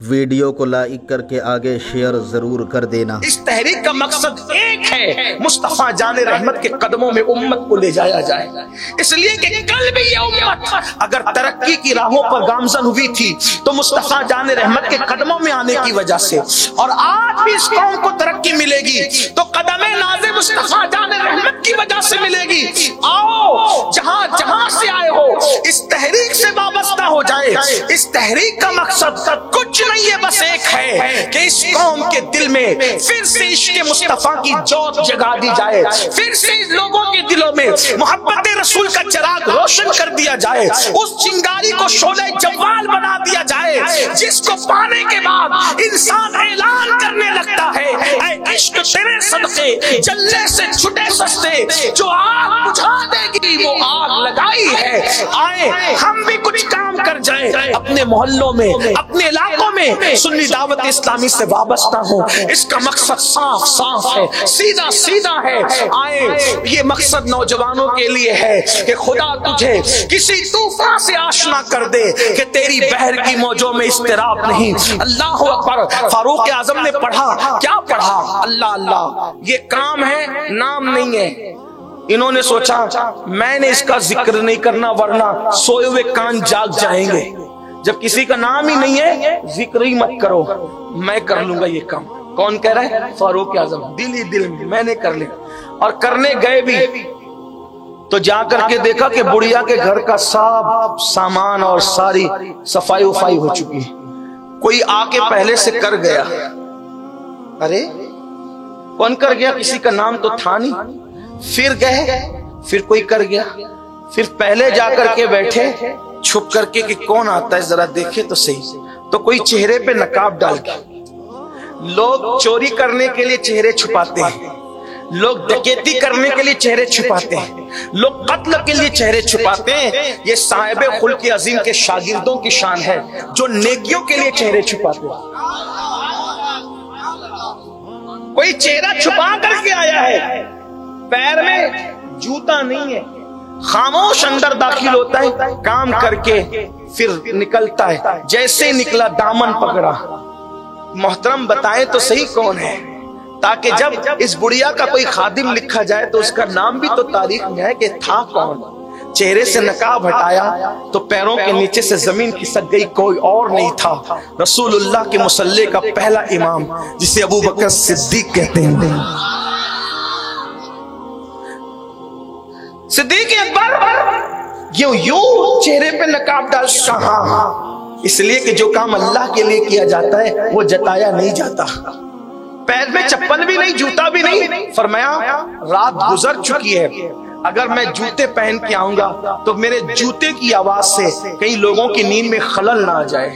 Video کو like کر کے آگے شیئر ضرور کر دینا۔ اس تحریک کا مقصد ایک ہے، مصطفیٰ جان رحمت کے قدموں میں امت کو لے جایا جائے، اس لیے کہ کل بھی یہ امت اگر ترقی کی راہوں پر گامزن ہوئی تھی تو مصطفیٰ جان رحمت کے قدموں میں آنے کی وجہ سے، اور آج بھی اس قوم کو ترقی ملے گی تو قدم ناز مصطفیٰ جان رحمت کی وجہ سے ملے گی۔ آؤ جہاں جہاں سے آئے ہو اس تحریک سے وابستہ ہو جائے۔ اس تحریک کا مقصد کچھ نہیں ہے، بس ایک ہے کہ اس قوم کے دل میں پھر سے عشق مصطفیٰ کی جوت جگا دی جائے، پھر سے لوگوں کے دلوں میں محبت رسول کا چراغ روشن کر دیا جائے، اس چنگاری کو شعلہ جوال بنا دیا جائے جس کو پانے کے بعد انسان اعلان کرنے لگتا ہے، اے عشق تیرے صدقے جلنے سے چھٹے سستے، جو آگ بجھا دے گی وہ آگ لگائی ہے۔ آئے ہم بھی کچھ کام کر جائیں، اپنے محلوں میں، اپنے علاقوں میں سنی دعوت اسلامی سے وابستہ ہوں۔ اس کا مقصد صاف صاف ہے، سیدھا سیدھا ہے۔ آئے یہ مقصد نوجوانوں کے لیے ہے کہ خدا تجھے کسی طوفان سے آشنا کر دے کہ تیری بحر کی موجوں میں اضطراب نہیں۔ اللہ اکبر۔ فاروق اعظم نے پڑھا، کیا پڑھا؟ اللہ اللہ، یہ کام ہے نام نہیں ہے۔ انہوں نے سوچا میں نے اس کا ذکر نہیں کرنا ورنہ سوئے ہوئے کان جاگ جائیں گے، جب کسی کا نام ہی نہیں ہے ذکر ہی مت کرو، میں کر لوں گا یہ کام۔ کون کہہ رہا ہے؟ فاروق اعظم۔ دل ہی دل میں نے کر لیا، اور کرنے گئے بھی تو جا کر کے دیکھا کہ بڑھیا کے گھر کا سب سامان اور ساری صفائی وفائی ہو چکی ہے۔ کوئی آ کے پہلے سے کر گیا۔ ارے کون کر گیا؟ کسی کا نام تو تھا نہیں۔ پھر گئے، پھر کوئی کر گیا، پھر پہلے جا کر کے بیٹھے چھپ کر کے کہ کون آتا ہے ذرا دیکھے تو صحیح، تو کوئی چہرے پہ نقاب ڈال کے۔ لوگ چوری کرنے کے لیے چہرے چھپاتے ہیں، لوگ ڈکیتی کرنے کے لیے چہرے چھپاتے ہیں، لوگ قتل کے لیے چہرے چھپاتے ہیں۔ یہ صاحب خلق عظیم کے شاگردوں کی شان ہے جو نیکیوں کے لیے چہرے چھپاتے ہیں۔ کوئی چہرہ چھپا کر کے آیا ہے، پیر میں جوتا نہیں ہے، خاموش اندر داخل ہوتا ہے، کام کر کے پھر نکلتا ہے، جیسے نکلا دامن پکڑا۔ محترم بتائیں تو صحیح کون ہے، تاکہ جب اس بڑھیا کا کوئی خادم لکھا جائے تو اس کا نام بھی تو تاریخ میں ہے کہ تھا کون۔ چہرے سے نقاب ہٹایا تو پیروں کے نیچے سے زمین کھسک گئی، کوئی اور نہیں تھا، رسول اللہ کے مصلی کا پہلا امام جسے ابو بکر صدیق کہتے ہیں۔ صدیق اکبر یوں چہرے پہ نقاب ڈال کہاں؟ اس لیے کہ جو کام اللہ کے لیے کیا جاتا ہے وہ جتایا نہیں جاتا۔ پیر میں چپل بھی نہیں، جوتا بھی نہیں۔ فرمایا رات گزر چکی ہے، اگر میں جوتے پہن کے آؤں گا تو میرے جوتے کی آواز سے کئی لوگوں کی نیند میں خلل نہ آ جائے۔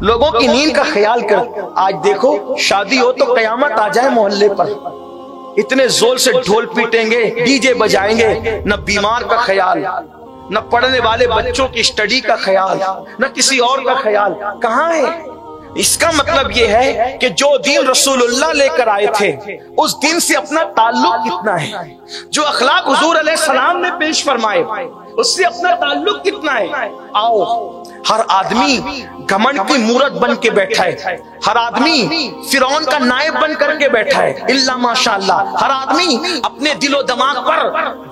لوگوں کی نیند کا خیال کر۔ آج دیکھو شادی ہو تو قیامت آ جائے محلے پر، اتنے زور سے ڈھول پیٹیں گے، ڈی جے بجائیں گے، نہ بیمار کا خیال، نہ پڑھنے والے بچوں کی اسٹڈی کا خیال، نہ کسی اور کا خیال۔ کہاں ہے؟ اس کا مطلب یہ ہے کہ جو دین رسول اللہ لے کر آئے تھے اس دین سے اپنا تعلق کتنا ہے، جو اخلاق حضور علیہ السلام نے پیش فرمائے اس سے اپنا تعلق کتنا ہے۔ آؤ، ہر آدمی گھمنڈ کی مورت بن کے بیٹھا ہے، ہر آدمی فرعون کا نائب بن کر کے بیٹھا ہے، الا ماشاءاللہ ہر آدمی اپنے دل و دماغ پر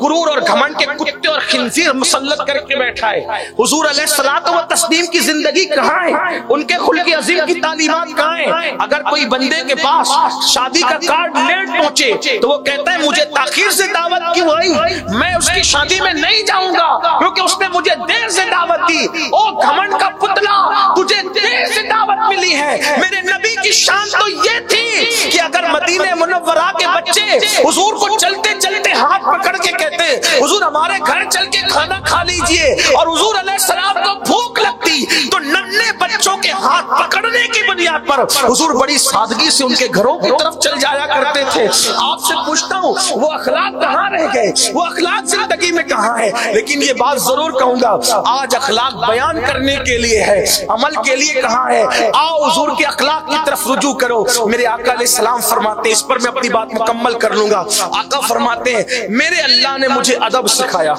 غرور اور گھمنڈ کے کتے اور خنزیر مسلط کر کے بیٹھا ہے۔ حضور علیہ الصلوۃ والتسلیم کی زندگی کہاں ہے؟ ان کے خلق عظیم کی تعلیمات کہاں ہیں؟ اگر کوئی بندے کے پاس شادی کا کارڈ لیٹ پہنچے تو وہ کہتا ہے مجھے تاخیر سے دعوت کیوں آئی، میں اس کی شادی میں نہیں جاؤں گا کیونکہ اس نے مجھے دیر سے دعوت دی۔ او گھمنڈ کا پتلا، تجھے دیر سے دعوت ملی ہے۔ میرے نبی کی شان تو یہ تھی کہ اگر مدینہ منورہ کے بچے حضور کو چلتے چلتے ہاتھ پکڑ کے کہتے حضور ہمارے گھر چل کے کھانا کھا لیجئے، اور حضور علیہ السلام کو بھوک لگتی تو ننھے بچوں کے ہاتھ پکڑنے کی بنیاد پر حضور بڑی سادگی سے ان کے گھروں کی طرف چل جایا کرتے تھے۔ آپ سے پوچھتا ہوں وہ اخلاق کہاں رہ گئے؟ وہ اخلاق زندگی میں کہاں ہے؟ لیکن یہ بات ضرور کہوں گا، آج اخلاق بیان کرنے کے لیے ہے، عمل کے لیے کہاں ہے؟ آؤ حضور کے اخلاق کی طرف رجوع کرو۔ میرے آقا علیہ السلام فرماتے ہیں، اس پر میں اپنی بات مکمل کر لوں گا، آقا فرماتے ہیں میرے اللہ نے مجھے ادب سکھایا،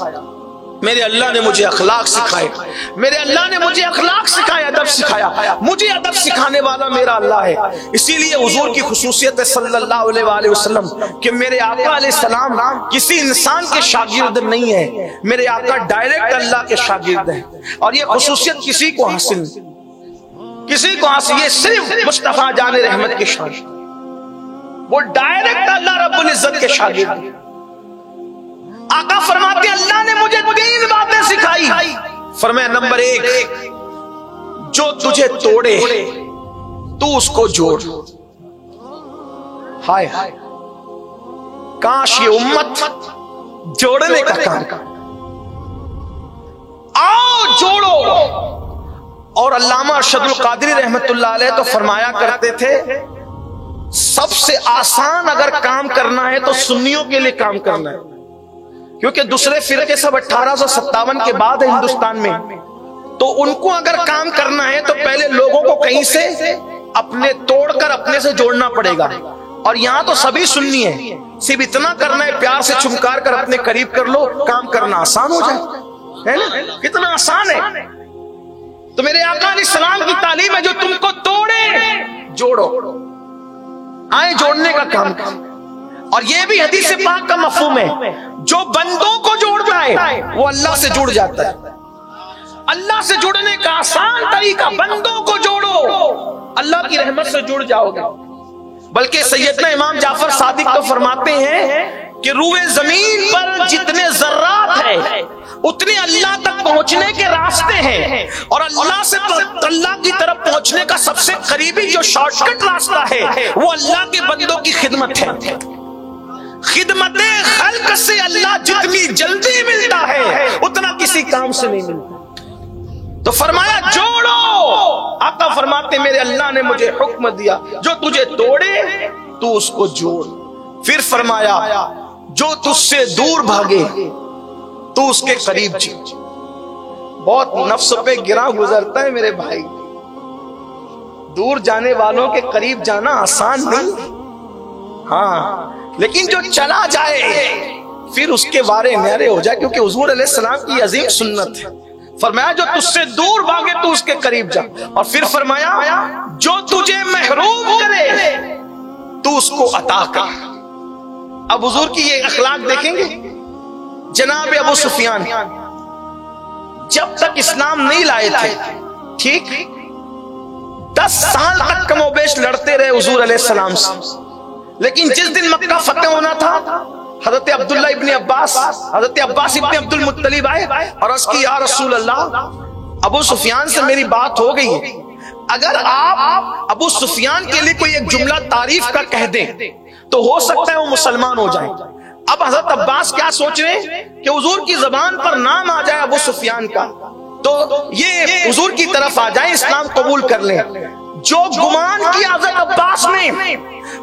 میرے اللہ نے مجھے اخلاق سکھائے، میرے اللہ نے مجھے اخلاق سکھائے، ادب سکھایا، مجھے ادب سکھانے والا میرا اللہ ہے۔ اسی لیے حضور کی خصوصیت ہے صلی اللہ علیہ وآلہ وسلم کہ میرے آقا علیہ السلام کسی انسان کے شاگرد نہیں ہے، میرے آقا ڈائریکٹ اللہ کے شاگرد ہیں، اور یہ خصوصیت کسی کو حاصل نہیں، کسی کو حاصل، یہ صرف مصطفیٰ جان رحمت کے شاگرد، وہ ڈائریکٹ اللہ رب العزت کے شاگرد ہیں۔ آقا فرماتے اللہ نے مجھے 3 باتیں سکھائی۔ فرمایا نمبر 1، جو تجھے توڑے تو اس کو جوڑ۔ ہائے کاش یہ امت جوڑنے کا کام کر، آؤ جوڑو۔ اور علامہ ارشد القادری رحمت اللہ علیہ تو فرمایا کرتے تھے سب سے آسان اگر کام کرنا ہے تو سنیوں کے لیے کام کرنا ہے، کیونکہ دوسرے فرقے سب 1857 کے بعد ہے ہندوستان میں، تو ان کو اگر کام کرنا ہے تو پہلے لوگوں کو کہیں سے اپنے توڑ کر اپنے سے جوڑنا پڑے گا، اور یہاں تو سبھی سنی ہے، صرف اتنا کرنا ہے پیار سے چمکار کر اپنے قریب کر لو، کام کرنا آسان ہو جائے، ہے نا؟ کتنا آسان ہے۔ تو میرے آقا علیہ السلام کی تعلیم ہے جو تم کو توڑے جوڑو، آئے جوڑنے کا کام کر۔ اور یہ بھی حدیث پاک کا مفہوم ہے، جو بندوں کو جوڑتا ہے وہ اللہ سے جڑ جاتا ہے۔ اللہ سے جڑنے کا آسان طریقہ، بندوں کو جوڑو، اللہ کی رحمت سے جڑ جاؤ گے۔ بلکہ سیدنا امام جعفر صادق تو فرماتے ہیں کہ روئے زمین پر جتنے ذرات ہیں اتنے اللہ تک پہنچنے کے راستے ہیں، اور اللہ سے اللہ کی طرف پہنچنے کا سب سے قریبی جو شارٹ کٹ راستہ ہے وہ اللہ کے بندوں کی خدمت ہے۔ خدمت خلق سے اللہ جتنی جلدی ملتا ہے اتنا کسی کام سے نہیں ملتا۔ تو فرمایا جوڑو، آقا فرماتے میرے اللہ نے مجھے حکم دیا جو تجھے توڑے تو اس کو جوڑ۔ پھر فرمایا جو تجھ سے دور بھاگے تو اس کے قریب جی۔ بہت نفس پہ گرا گزرتا ہے میرے بھائی، دور جانے والوں کے قریب جانا آسان نہیں، ہاں، لیکن جو چلا جائے پھر اس کے وارے نیرے ہو جائے، کیونکہ حضور علیہ السلام کی عظیم سنت ہے۔ فرمایا جو تجھ سے دور بھاگے تو اس کے قریب جا، اور پھر فرمایا جو تجھے محروم کرے تو اس کو عطا کر۔ اب حضور کی یہ اخلاق دیکھیں گے، جناب ابو سفیان جب تک اسلام نہیں لائے تھے، ٹھیک 10 سال تک کم و بیش لڑتے رہے حضور علیہ السلام سے، لیکن جس دن مکہ فتح ہونا تھا حضرت عبداللہ ابن عباس، حضرت عباس ابن عبد المطلب آئے اور عرض کی یا رسول اللہ ابو سفیان سے میری بات ہو گئی ہے، اگر آپ ابو سفیان کے لیے کوئی ایک جملہ تعریف کا کہہ دیں تو ہو سکتا ہے وہ مسلمان ہو جائیں۔ اب حضرت عباس کیا سوچ رہے ہیں کہ حضور کی زبان پر نام آ جائے ابو سفیان کا تو یہ حضور کی طرف آ جائیں، اسلام قبول کر لیں۔ جو گمان کیا حضرت عباس نے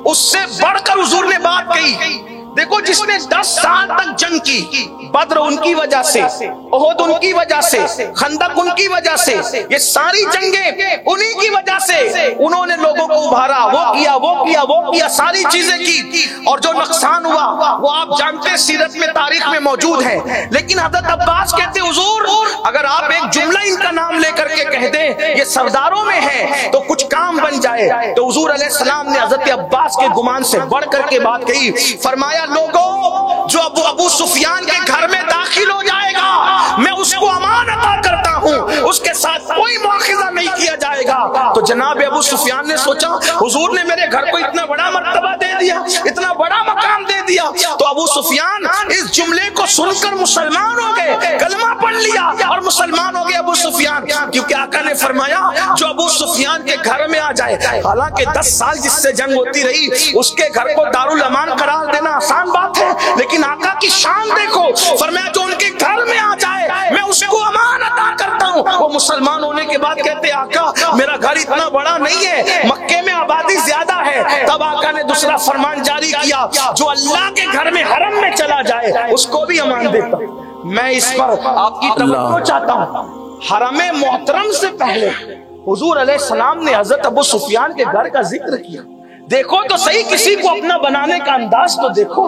اس سے بڑھ کر حضور نے بات کہی۔ دیکھو جس نے 10 سال تک جنگ کی، بدر ان کی وجہ سے، احد ان کی وجہ سے، خندق ان کی وجہ سے، یہ ساری جنگیں انہی کی وجہ سے، انہوں نے لوگوں کو ابھارا، وہ کیا وہ کیا وہ کیا، ساری چیزیں کی، اور جو نقصان ہوا وہ آپ جانتے ہیں، سیرت میں تاریخ میں موجود ہے۔ لیکن حضرت عباس کہتے حضور اگر آپ ایک جملہ ان کا نام لے کر کے کہہ دیں یہ سرداروں میں ہے تو کچھ کام بن جائے۔ تو حضور علیہ السلام نے حضرت عباس کے گمان سے بڑھ کر کے بات کہی، فرمایا لوگوں جو ابو سفیان کے گھر میں داخل ہو جائے گا میں اس کو امان عطا کرتا ہوں، اس کے ساتھ کوئی مواخذہ نہیں کیا جائے گا۔ تو جناب ابو سفیان نے سوچا حضور نے میرے گھر کو اتنا بڑا مرتبہ دے دیا، اتنا بڑا مقام دے دیا، تو ابو سفیان اس جملے کو سن کر مسلمان ہو گئے، کلمہ پڑھ لیا اور مسلمان ہو گئے ابو سفیان، کیونکہ آقا نے فرمایا جو ابو سفیان کے گھر میں آ جائے، حالانکہ 10 سال جس سے جنگ ہوتی رہی اس کے گھر کو دارالامان قرار دینا آسان بات ہے، لیکن آقا کی شان دیکھو، فرمایا جو ان کے گھر میں آ جائے میں اس کو امان عطا کرتا ہوں۔ وہ مسلمان ہونے کے بعد کہتے آقا میرا گھر اتنا بڑا نہیں ہے، مکے میں آبادی زیادہ ہے۔ تب آقا نے دوسرا فرمان جاری کیا جو اللہ کے گھر میں حرم میں چلا جائے اس کو بھی امان دیتا ہوں۔ میں اس پر آپ کی توجہ چاہتا ہوں، حرم محترم سے پہلے حضور علیہ السلام نے حضرت ابو سفیان کے گھر کا ذکر کیا۔ دیکھو تو صحیح، کسی کو اپنا بنانے کا انداز تو دیکھو،